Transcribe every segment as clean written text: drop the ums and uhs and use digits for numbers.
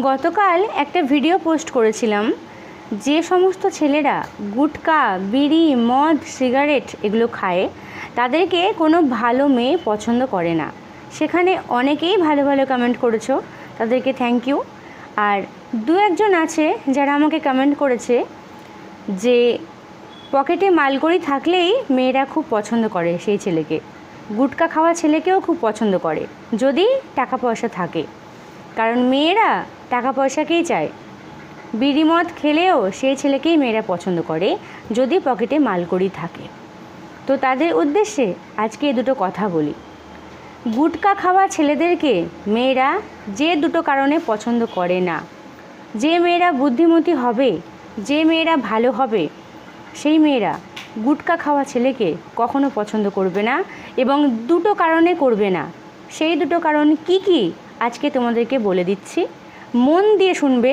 গতকাল একটা video post করেছিলাম, যে সমস্ত ছেলেরা গুটকা, বিড়ি, মদ, সিগারেট এগুলো খায় তাদেরকে কোনো ভালো মেয়ে পছন্দ করে না। সেখানে অনেকেই ভালো ভালো কমেন্ট করেছো, তাদেরকে থ্যাংক ইউ। আর দু একজন আছে যারা আমাকে কমেন্ট করেছে যে পকেটে মালকড়ি থাকলেই মেয়েরা খুব পছন্দ করে সেই ছেলেকে, গুটকা খাওয়া ছেলেকেও খুব পছন্দ করে যদি টাকা পয়সা থাকে। কারণ মেয়েরা টাকা পয়সাকেই চায়, বিড়ি মদ খেলেও সেই ছেলেকেই মেয়েরা পছন্দ করে যদি পকেটে মালকড়ি থাকে। তো তাদের উদ্দেশ্যে আজকে এই দুটো কথা বলি। গুটকা খাওয়া ছেলেদেরকে মেয়েরা যে দুটো কারণে পছন্দ করে না, যে মেয়েরা বুদ্ধিমতী হবে, যে মেয়েরা ভালো হবে, সেই মেয়েরা গুটকা খাওয়া ছেলেকে কখনো পছন্দ করবে না, এবং দুটো কারণে করবে না। সেই দুটো কারণ কি কি আজকে তোমাদেরকে বলে দিচ্ছি, মন দিয়ে শুনবে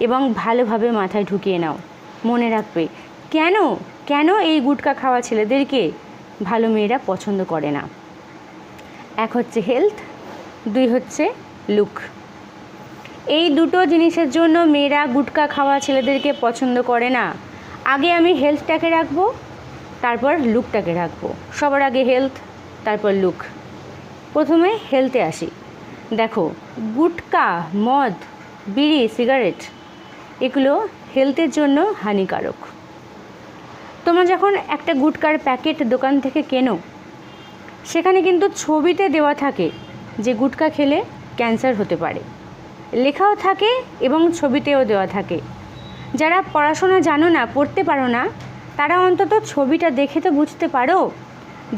এবং ভালোভাবে মাথায় ঢুকিয়ে নাও। মনে রাখবে কেন কেন এই গুটকা খাওয়া ছেলেদেরকে ভালো মেয়েরা পছন্দ করে না। এক হচ্ছে হেলথ, দুই হচ্ছে লুক। এই দুটো জিনিসের জন্য মেয়েরা গুটকা খাওয়া ছেলেদেরকে পছন্দ করে না। আগে আমি হেলথটাকে রাখবো, তারপর লুকটাকে রাখবো। সবার আগে হেলথ, তারপর লুক। প্রথমে হেলথে আসি। দেখো, গুটকা, মদ, বিড়ি, সিগারেট এগুলো হেলথের জন্য হানিকারক। তোমরা যখন একটা গুটকার প্যাকেট দোকান থেকে কেনো, সেখানে কিন্তু ছবিতে দেওয়া থাকে যে গুটকা খেলে ক্যান্সার হতে পারে, লেখাও থাকে এবং ছবিতেও দেওয়া থাকে। যারা পড়াশোনা জানো না, পড়তে পারো না, তারা অন্তত ছবিটা দেখে তো বুঝতে পারো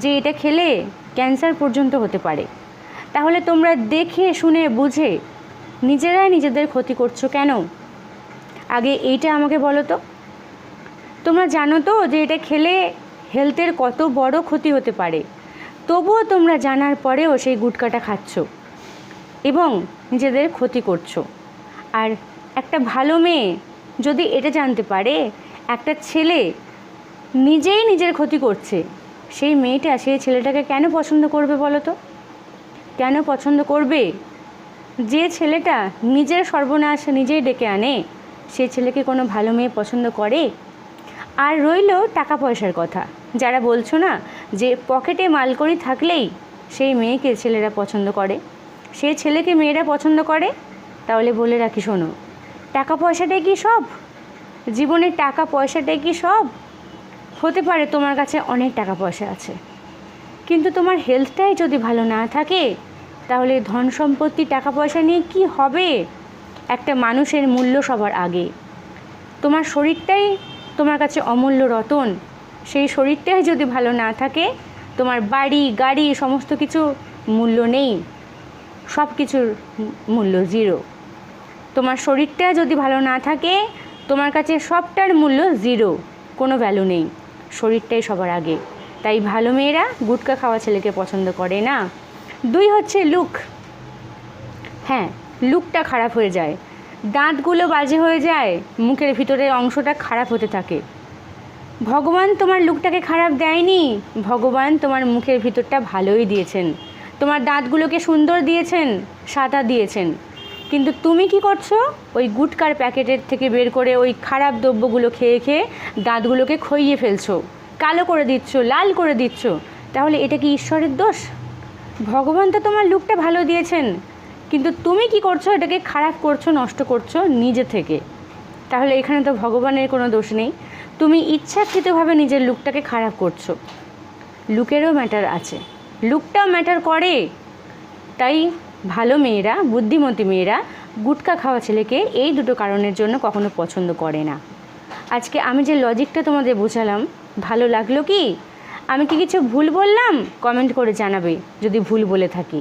যে এটা খেলে ক্যান্সার পর্যন্ত হতে পারে। তাহলে তোমরা দেখে শুনে বুঝে নিজেরাই নিজেদের ক্ষতি করছো কেন? আগে এইটা আমাকে বলো তো। তোমরা জানো তো যে এটা খেলে হেলথের কত বড় ক্ষতি হতে পারে, তবুও তোমরা জানার পরেও সেই গুটকাটা খাচ্ছ এবং নিজেদের ক্ষতি করছো। আর একটা ভালো মেয়ে যদি এটা জানতে পারে একটা ছেলে নিজেই নিজের ক্ষতি করছে, সেই মেয়েটা সেই ছেলেটাকে কেন পছন্দ করবে বলো তো? কেন পছন্দ করবে? যে ছেলেটা নিজের সর্বনাশ নিজেই ডেকে আনে, সেই ছেলেকে কোনো ভালো মেয়ে পছন্দ করে? আর রইল টাকা পয়সার কথা। যারা বলছো না যে পকেটে মালকড়ি থাকলেই সেই মেয়েকে ছেলেরা পছন্দ করে, সেই ছেলেকে মেয়েরা পছন্দ করে, তাহলে বলে রাখি শোনো, টাকা পয়সাটাই কি সব? জীবনের টাকা পয়সাটাই কি সব? হতে পারে তোমার কাছে অনেক টাকা পয়সা আছে, কিন্তু তোমার হেলথটাই যদি ভালো না থাকে, তাহলে ধন সম্পত্তি টাকা পয়সা নিয়ে কি হবে? একটা মানুষের মূল্য সবার আগে। তোমার শরীরটাই তোমার কাছে অমূল্য রতন। সেই শরীরটাই যদি ভালো না থাকে, তোমার বাড়ি গাড়ি সমস্ত কিছু মূল্য নেই, সব কিছুর মূল্য জিরো। তোমার শরীরটা যদি ভালো না থাকে, তোমার কাছে সবটার মূল্য জিরো, কোনো ভ্যালু নেই। শরীরটাই সবার আগে। তাই ভালো মেয়েরা গুটকা খাওয়া ছেলেকে পছন্দ করে না। দুই হচ্ছে লুক। হ্যাঁ, লুকটা খারাপ হয়ে যায়, দাঁতগুলো বাজে হয়ে যায়, মুখের ভিতরের অংশটা খারাপ হতে থাকে। ভগবান তোমার লুকটাকে খারাপ দেয়নি, ভগবান তোমার মুখের ভিতরটা ভালোই দিয়েছেন, তোমার দাঁতগুলোকে সুন্দর দিয়েছেন, সাদা দিয়েছেন। কিন্তু তুমি কি করছো? ওই গুটকার প্যাকেটের থেকে বের করে ওই খারাপ দ্রব্যগুলো খেয়ে খেয়ে দাঁতগুলোকে খইয়ে ফেলছো, কালো করে দিচ্ছ, লাল করে দিচ্ছ। তাহলে এটা কি ঈশ্বরের দোষ? ভগবান তো তোমার লুকটা ভালো দিয়েছেন, কিন্তু তুমি কি করছো? এটাকে খারাপ করছো, নষ্ট করছো নিজে থেকে। তাহলে এখানে তো ভগবানের কোনো দোষ নেই, তুমি ইচ্ছাকৃতভাবে নিজের লুকটাকে খারাপ করছো। লুকেরও ম্যাটার আছে, লুকটাও ম্যাটার করে। তাই ভালো মেয়েরা, বুদ্ধিমতী মেয়েরা গুটকা খাওয়া ছেলেকে এই দুটো কারণের জন্য কখনো পছন্দ করে না। আজকে আমি যে লজিকটা তোমাদের বোঝালাম, ভালো লাগলো কি? আমি কি কিছু ভুল বললাম? কমেন্ট করে জানাবে যদি ভুল বলে থাকি।